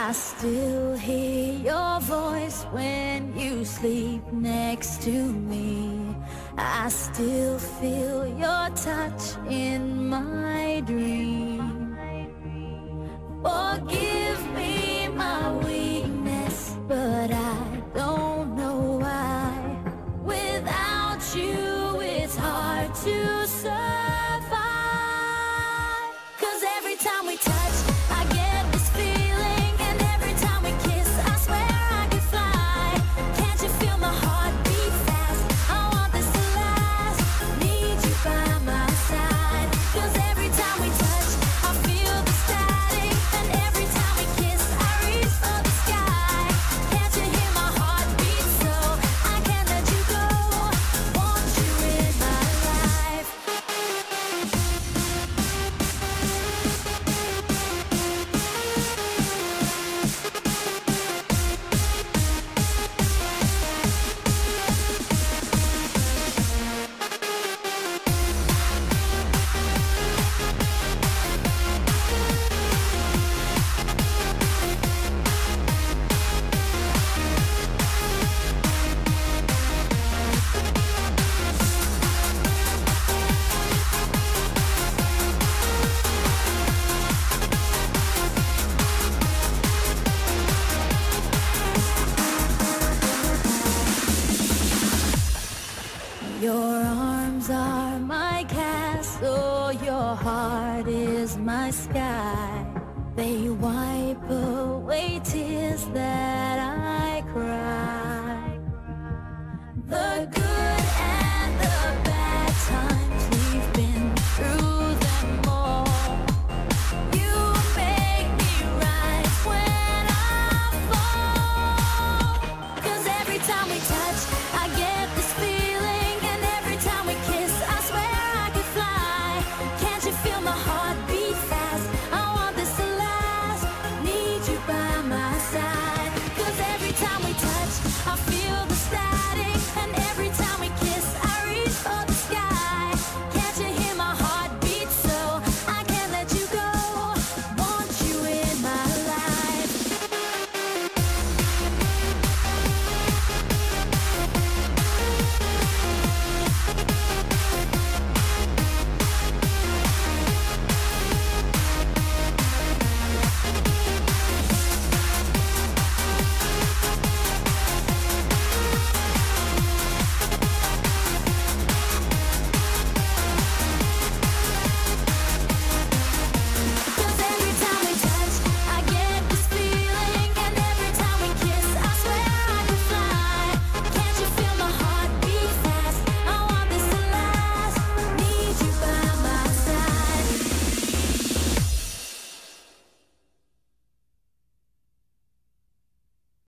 I still hear your voice when you sleep next to me. I still feel your touch in my dream. Forgive me my weakness, but I don't know why. Without you, it's hard to survive. 'Cause every time we touch, I get this feeling, and every time we kiss, I swear I could fly. Can't you feel my heart beat fast? I want this to last. Need you by my side. 'Cause every time we touch, I feel the static, and every time we kiss, I reach for the sky. Can't you hear my heart beat? So I can't let you go. Want you in my life. Your arms are my castle, your heart is my sky. They wipe away tears that I cry. The